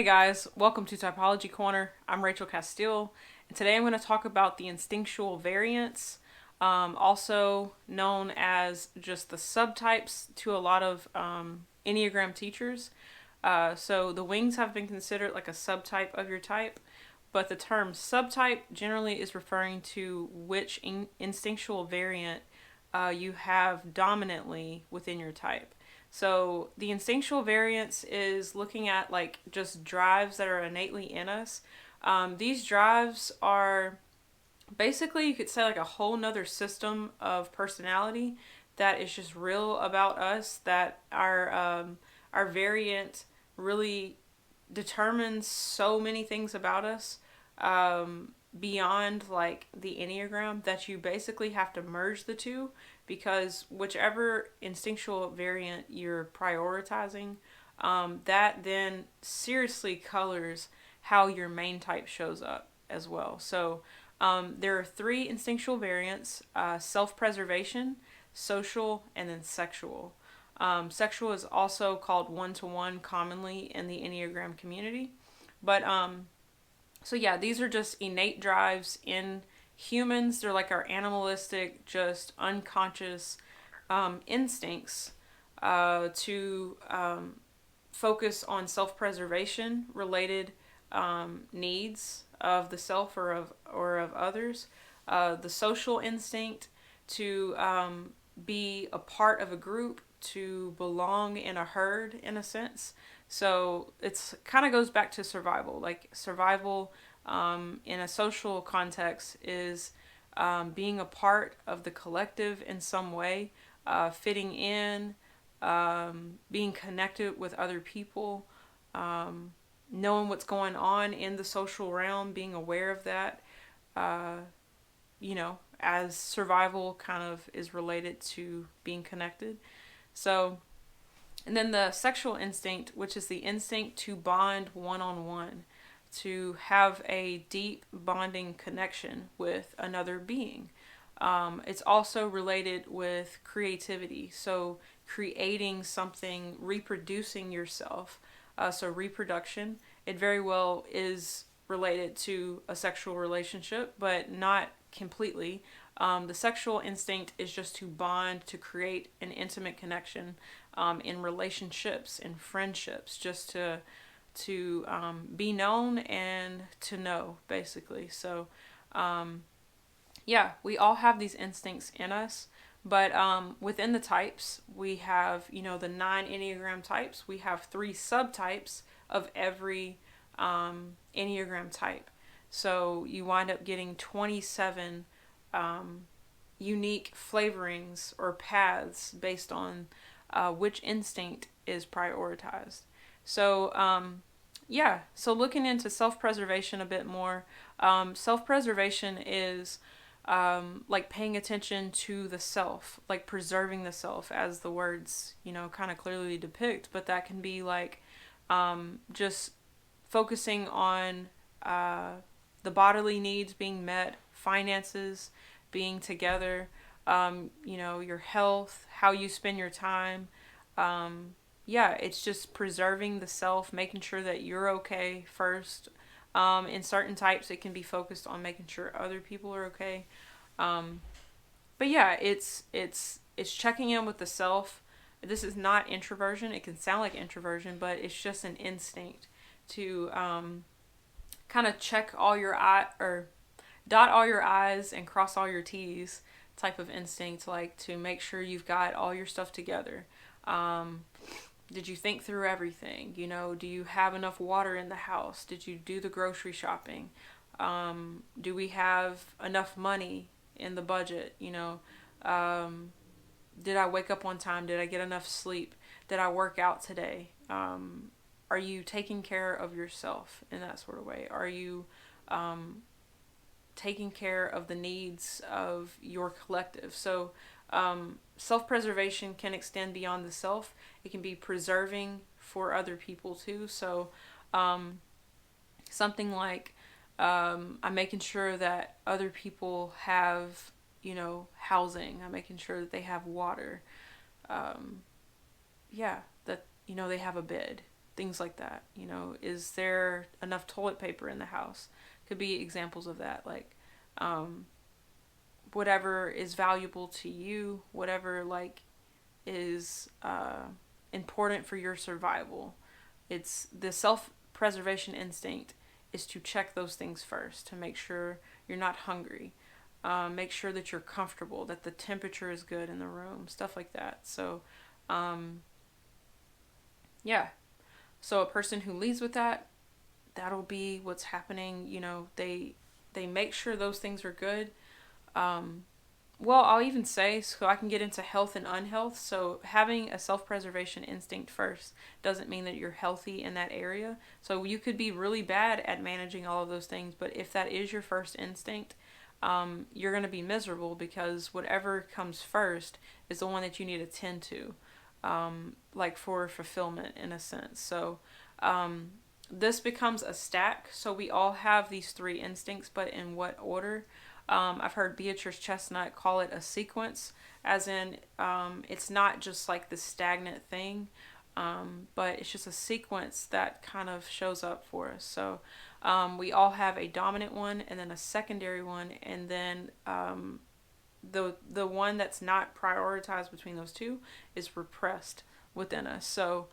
Hey guys, welcome to Typology Corner. I'm Rachel Castile, and today I'm going to talk about the instinctual variants, also known as just the subtypes to a lot of Enneagram teachers. So the wings have been considered like a subtype of your type, but the term subtype generally is referring to which instinctual variant you have dominantly within your type. So the instinctual variance is looking at like just drives that are innately in us. These drives are basically, you could say, like a whole nother system of personality that is just real about us, that our variant really determines so many things about us, beyond like the Enneagram, that you basically have to merge the two, because whichever instinctual variant you're prioritizing, that then seriously colors how your main type shows up as well. So there are three instinctual variants: self preservation, social, and then sexual. Sexual is also called one to one commonly in the Enneagram community. But so yeah, these are just innate drives in humans. They're like our animalistic, just unconscious instincts to focus on self preservation related needs of the self or of others. The social instinct to be a part of a group, to belong in a herd in a sense. So it's kind of goes back to survival. Like survival in a social context is being a part of the collective in some way, fitting in, being connected with other people, knowing what's going on in the social realm, being aware of that, uh, as survival kind of is related to being connected. So, and then the sexual instinct, which is the instinct to bond one on one, to have a deep bonding connection with another being. It's also related with creativity. So, creating something, reproducing yourself. So, reproduction, it very well is related to a sexual relationship, but not completely. The sexual instinct is just to bond, to create an intimate connection in relationships, in friendships, just to be known and to know, basically. So, yeah, we all have these instincts in us, but within the types, we have, the nine Enneagram types. We have three subtypes of every Enneagram type. So you wind up getting 27 unique flavorings or paths based on which instinct is prioritized. So, yeah, so looking into self preservation a bit more, self preservation is like paying attention to the self, like preserving the self, as the words, kind of clearly depict. But that can be like just focusing on the bodily needs being met, finances, being together, your health, how you spend your time. Yeah, it's just preserving the self, making sure that you're okay first. In certain types, it can be focused on making sure other people are okay. Um, but yeah, it's checking in with the self. This is not introversion. It can sound like introversion, but it's just an instinct to kind of check all your or dot all your I's and cross all your T's type of instinct, like to make sure you've got all your stuff together. Um, did you think through everything? Do you have enough water in the house? Did you do the grocery shopping? Do we have enough money in the budget? Did I wake up on time? Did I get enough sleep? Did I work out today? Are you taking care of yourself in that sort of way? Are you taking care of the needs of your collective? So, self preservation can extend beyond the self. It can be preserving for other people too. So, something like I'm making sure that other people have, housing. I'm making sure that they have water. Yeah, that, they have a bed. things like that. Is there enough toilet paper in the house? Could be examples of that. Like, whatever is valuable to you, whatever like is important for your survival. It's the self-preservation instinct is to check those things first to make sure you're not hungry. Make sure that you're comfortable, that the temperature is good in the room, stuff like that. So, yeah. So a person who leads with that, that'll be what's happening. They make sure those things are good. Um, well, I'll even say, so I can get into health and unhealth. So having a self-preservation instinct first doesn't mean that you're healthy in that area. So you could be really bad at managing all of those things, but if that is your first instinct, you're going to be miserable because whatever comes first is the one that you need to tend to, like for fulfillment in a sense. So this becomes a stack. So we all have these three instincts, but in what order? I've heard Beatrice Chestnut call it a sequence, as in it's not just like the stagnant thing, but it's just a sequence that kind of shows up for us. So we all have a dominant one, and then a secondary one, and then the one that's not prioritized between those two is repressed within us. So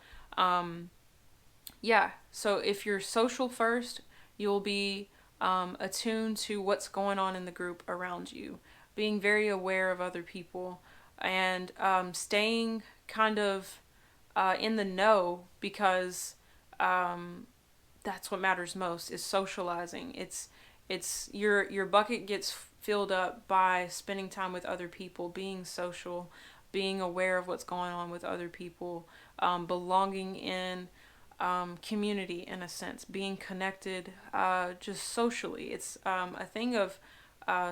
yeah, so if you're social first, you'll be attuned to what's going on in the group around you, being very aware of other people, and staying kind of in the know, because that's what matters most is socializing. It's your bucket gets filled up by spending time with other people, being social, being aware of what's going on with other people, belonging in community in a sense, being connected just socially. It's a thing of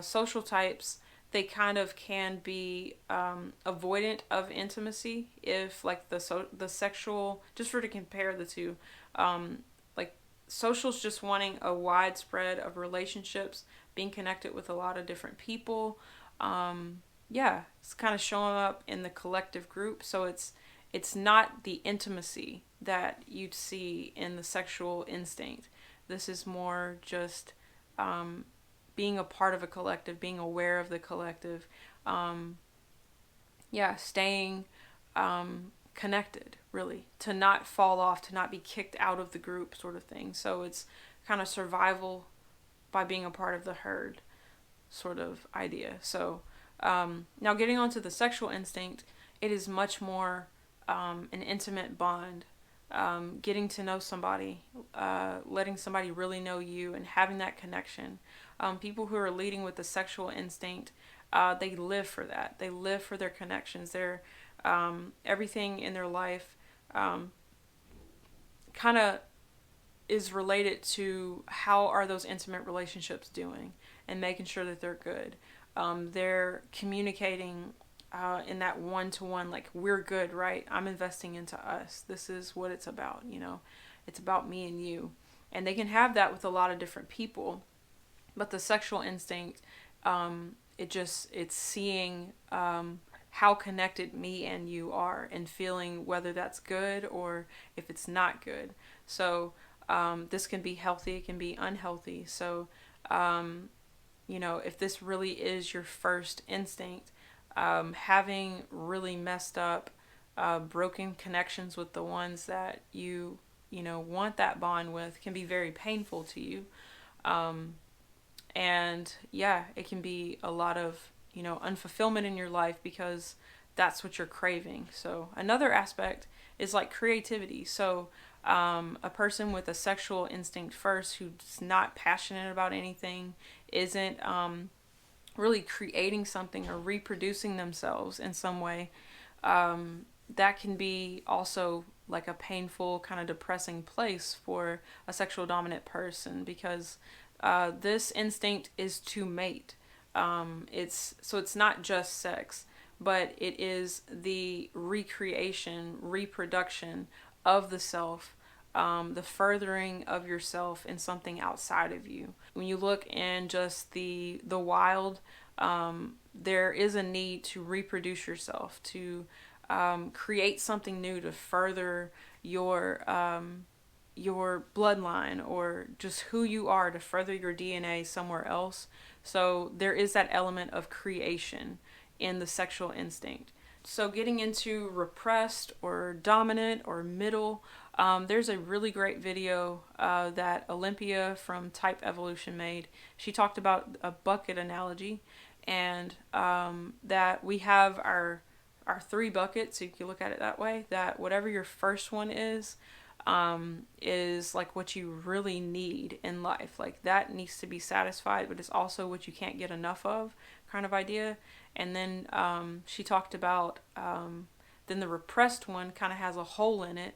social types. They kind of can be avoidant of intimacy if like the sexual, just for to compare the two, like social's just wanting a widespread of relationships, being connected with a lot of different people. Yeah, it's kind of showing up in the collective group. So it's not the intimacy that you'd see in the sexual instinct. This is more just being a part of a collective, being aware of the collective. Yeah, staying connected, really, to not fall off, to not be kicked out of the group, sort of thing. So it's kind of survival by being a part of the herd, sort of idea. So now getting onto the sexual instinct, it is much more an intimate bond, getting to know somebody, letting somebody really know you, and having that connection. People who are leading with the sexual instinct, they live for that. They live for their connections. Their everything in their life kind of is related to how are those intimate relationships doing, and making sure that they're good. They're communicating in that one-to-one, like, we're good, right? I'm investing into us. This is what it's about, It's about me and you. And they can have that with a lot of different people. But the sexual instinct, it's seeing how connected me and you are, and feeling whether that's good or if it's not good. So this can be healthy, it can be unhealthy. So, if this really is your first instinct, having really messed up, broken connections with the ones that you want that bond with can be very painful to you. And yeah, it can be a lot of, unfulfillment in your life because that's what you're craving. So another aspect is like creativity. So a person with a sexual instinct first, who's not passionate about anything, isn't really creating something or reproducing themselves in some way, that can be also like a painful, kind of depressing place for a sexual dominant person, because this instinct is to mate. It's not just sex, but it is the recreation, reproduction of the self, the furthering of yourself in something outside of you. When you look in just the wild, there is a need to reproduce yourself, to create something new, to further your bloodline or just who you are to further your DNA somewhere else. So there is that element of creation in the sexual instinct. So getting into repressed or dominant or middle, there's a really great video that Olympia from Type Evolution made. She talked about a bucket analogy, and that we have our three buckets. So you can look at it that way. That whatever your first one is like what you really need in life. Like that needs to be satisfied, but it's also what you can't get enough of, kind of idea. And then she talked about then the repressed one kind of has a hole in it,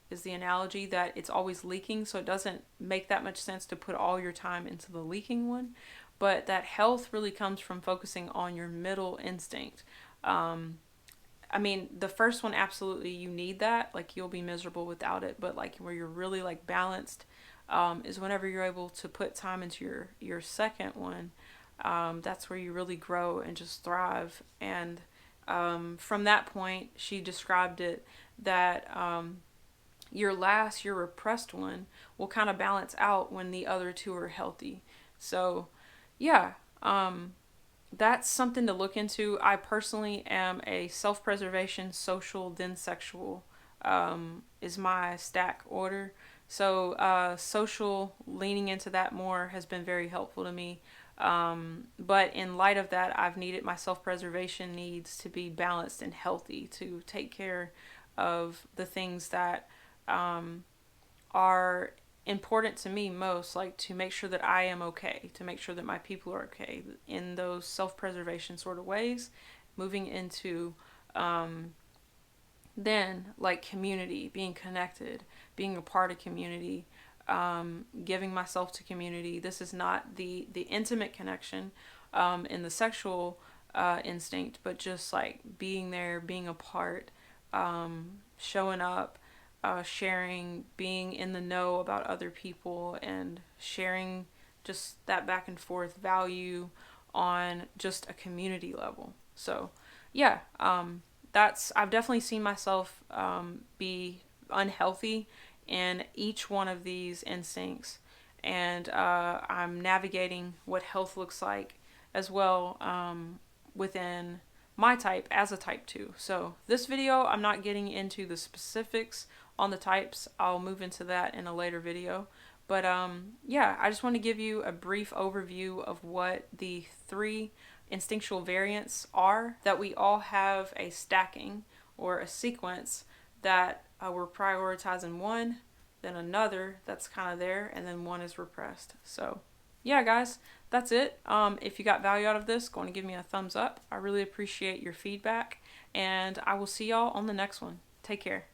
is the analogy that it's always leaking, so it doesn't make that much sense to put all your time into the leaking one. But that health really comes from focusing on your middle instinct. I mean, the first one, absolutely, you need that. Like, you'll be miserable without it. But, like, where you're really, like, balanced is whenever you're able to put time into your second one. That's where you really grow and just thrive. And from that point, she described it that your repressed one will kind of balance out when the other two are healthy. So, yeah. That's something to look into. I personally am a self-preservation, social, then sexual, is my stack order. So social, leaning into that more has been very helpful to me. But in light of that, I've needed my self-preservation needs to be balanced and healthy to take care of the things that are important to me most, like to make sure that I am okay, to make sure that my people are okay in those self-preservation sort of ways. Moving into then like community, being connected, being a part of community, giving myself to community. This is not the intimate connection in the sexual instinct, but just like being there, being a part, showing up, sharing, being in the know about other people, and sharing just that back and forth value on just a community level. So, yeah, I've definitely seen myself be unhealthy in each one of these instincts, and I'm navigating what health looks like as well within my type as a type 2. So this video, I'm not getting into the specifics on the types. I'll move into that in a later video. But yeah, I just want to give you a brief overview of what the three instinctual variants are, that we all have a stacking or a sequence that we're prioritizing one, then another that's kind of there, and then one is repressed. So yeah, guys, that's it. If you got value out of this, go and give me a thumbs up. I really appreciate your feedback, and I will see y'all on the next one. Take care.